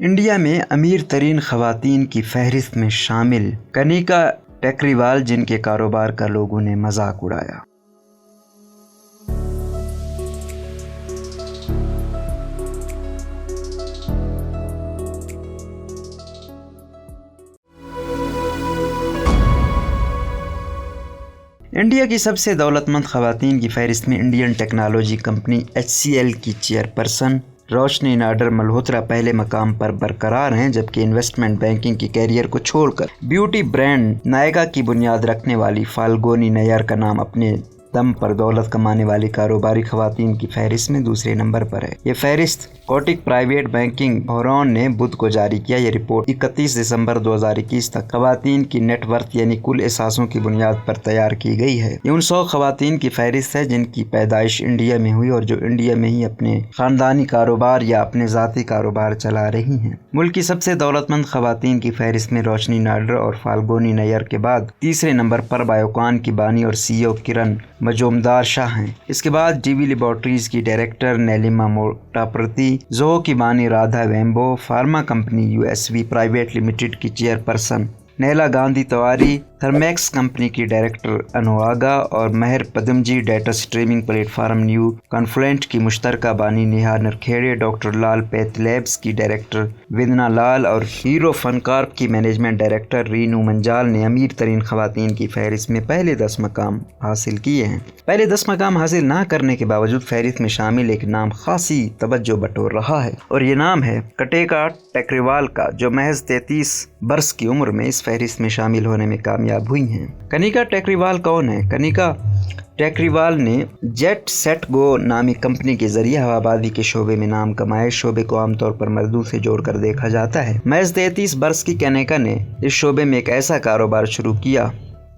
India में अमीर तरीन खवातीन की फहरिस्त में शामिल कनिका टेकरीवाल, जिनके कारोबार का लोगों ने मजाक उड़ाया। इंडिया की सबसे दौलतमंद खवातीन की फहरिस्त में इंडियन टेक्नोलॉजी कंपनी HCL की चेयरपर्सन रोशनी नाडर मल्होत्रा पहले मकाम पर बरकरार हैं, जबकि इन्वेस्टमेंट बैंकिंग की कैरियर को छोड़कर ब्यूटी ब्रांड नायका की बुनियाद रखने वाली फाल्गोनी नैयर का नाम अपने दम पर दौलत कमाने वाली कारोबारी खवातीन की फहरिस्त में दूसरे नंबर पर है। ये फहरिस्त कोटिक प्राइवेट बैंकिंग भौरोन ने बुध को जारी किया। ये रिपोर्ट 31 दिसंबर 2021 तक खवातीन की नेटवर्थ यानी कुल एहसासों की बुनियाद पर तैयार की गई है। ये उन 100 खवातीन की फहरिस्त है जिनकी पैदाइश इंडिया में हुई और जो इंडिया में ही अपने खानदानी कारोबार या अपने ज़ाती कारोबार चला रही हैं। मुल्क की सबसे दौलतमंद खवातीन की फहरिस्त में रोशनी नाडर और फाल्गोनी नैयर के बाद तीसरे नंबर पर बायोकॉन की बानी और CEO किरण मजूमदार शाह हैं। इसके बाद DB लेबोरेटरीज की डायरेक्टर नेलिमा मोटाप्रति, जोहो की बानी Radha Vembu, pharma company USV private limited की चेयरपर्सन नैला गांधी तिवारी, थर्मैक्स कंपनी की डायरेक्टर अनुआगा और Meher Pudumjee, data streaming platform new Confluent की मुश्तरका बानी Neha Narkhede, doctor Lal path labs की डायरेक्टर विदना लाल और हीरो फनकार्प की मैनेजमेंट डायरेक्टर रीनू मंजाल ने अमीर तरीन खवातीन की फहरिस्त में पहले 10 मकाम हासिल किए हैं। पहले 10 मकाम हासिल ना करने के बावजूद फहरिस्त में शामिल एक नाम खासी तवज्जो बटोर रहा है और ये नाम है कनिका टेकरीवाल का, जो महज 33 बरस की उम्र में इस फहरिस्त में शामिल होने में कामयाब हुई हैं। कनिका टेकरीवाल कौन है? कनिका टेकरीवाल ने जेट सेट गो नामी कंपनी के जरिए हवाबाजी के शोबे में नाम कमाए। शोबे को आमतौर पर मर्दों से जोड़कर देखा जाता है। महज 33 बरस की कनिका ने इस शोबे में एक ऐसा कारोबार शुरू किया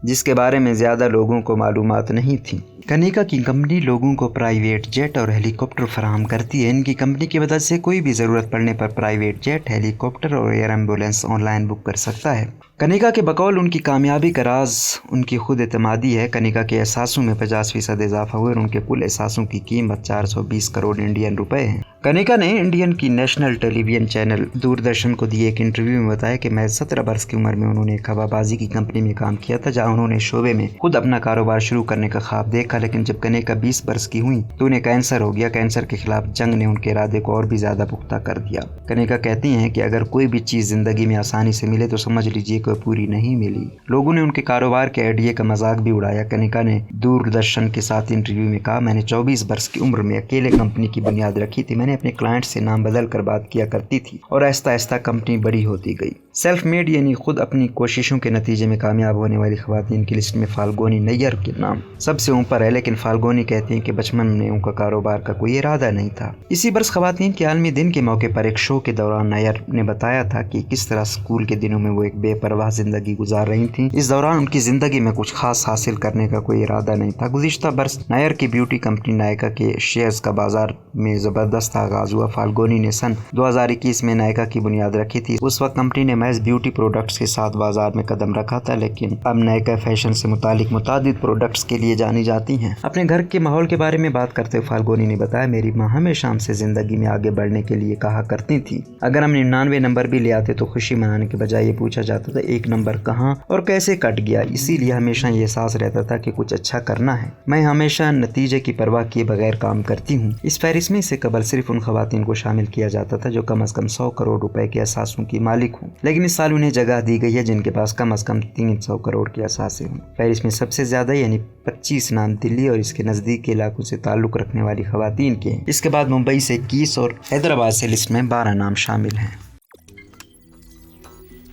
जिसके बारे में ज्यादा लोगों को मालूमात नहीं थी। कनिका की कंपनी लोगों को प्राइवेट जेट और हेलीकॉप्टर फराहम करती है। इनकी कंपनी की मदद से कोई भी ज़रूरत पड़ने पर प्राइवेट जेट, हेलीकॉप्टर और एयर एम्बुलेंस ऑनलाइन बुक कर सकता है। कनिका के बकौल उनकी कामयाबी का राज उनकी खुद एतमादी है। कनिका के एहसासों में 50% इजाफा हुआ और उनके कुल एहसासों की कीमत 420 करोड़ इंडियन रुपए है। कनिका ने इंडियन की नेशनल टेलीविजन चैनल दूरदर्शन को दिए एक इंटरव्यू में बताया कि मैं 17 बरस की उम्र में उन्होंने एक हवाबाजी की कंपनी में काम किया था, जहां उन्होंने शोबे में खुद अपना कारोबार शुरू करने का ख्वाब देखा। लेकिन जब कनिका 20 बरस की हुई तो उन्हें कैंसर हो गया। कैंसर के खिलाफ जंग ने उनके इरादे को और भी ज्यादा पुख्ता कर दिया। कनिका कहती हैं कि अगर कोई भी चीज जिंदगी में आसानी से मिले तो समझ लीजिए कि पूरी नहीं मिली। लोगों ने उनके कारोबार के आइडिया का मजाक भी उड़ाया। कनिका ने दूरदर्शन के साथ इंटरव्यू में कहा, मैंने 24 बरस की उम्र में अकेले कंपनी की बुनियाद रखी थी। मैंने अपने क्लाइंट से नाम बदल कर बात किया करती थी और आहिस्ता आहिस्ता कंपनी बड़ी होती गई। सेल्फ मेड यानी खुद अपनी कोशिशों के नतीजे में कामयाब होने वाली खवातीन की लिस्ट में फाल्गोनी नैयर के नाम सबसे ऊपर है। लेकिन फाल्गोनी कहती हैं कि बचपन में उनका कारोबार का कोई इरादा नहीं था। इसी बरस खवातीन के आलमी दिन के मौके पर एक शो के दौरान नैयर ने बताया था कि किस तरह स्कूल के दिनों में वो एक बेपरवाह जिंदगी गुजार रही थी। इस दौरान उनकी जिंदगी में कुछ खास हासिल करने का कोई इरादा नहीं था। गुज़िश्ता बरस नैयर की ब्यूटी कंपनी नायका के शेयर्स का बाजार में जबरदस्त आगाज हुआ। फाल्गोनी ने सन 2021 में नायका की बुनियाद रखी थी। उस वक्त कंपनी ने महज ब्यूटी प्रोडक्ट्स के साथ बाजार में कदम रखा था, लेकिन अब नायका फैशन से मुतालिक मुतादिद प्रोडक्ट्स के लिए जानी जाती हैं। अपने घर के माहौल के बारे में बात करते हुए फाल्गोनी ने बताया, मेरी माँ हमेशा हमसे जिंदगी में आगे बढ़ने के लिए कहा करती थी। अगर हम 99 नंबर भी ले आते तो खुशी मनाने के बजाय ये पूछा जाता था एक नंबर कहाँ और कैसे कट गया। इसीलिए हमेशा ये एहसास रहता था कि कुछ अच्छा करना है। मैं हमेशा नतीजे की परवाह किए बगैर काम करती हूँ। इस फहरिस्त में से कबल सिर्फ उन खवातीन को शामिल किया जाता था जो कम से कम 100 करोड़ रुपए के असासों की मालिक हूँ, लेकिन इस साल उन्हें जगह दी गई है जिनके पास कम से कम 300 करोड़ के असासे हों। फहरिस्त में सबसे ज्यादा यानी 25 नाम दिल्ली और इसके नजदीक के इलाकों से ताल्लुक रखने वाली खवातीन के हैं। इसके बाद मुंबई से 21 और हैदराबाद से लिस्ट में 12 नाम शामिल हैं।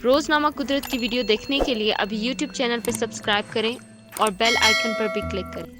रोजनामा कुदरत की वीडियो देखने के लिए अभी YouTube चैनल पर सब्सक्राइब करें और बेल आइकन पर भी क्लिक करें।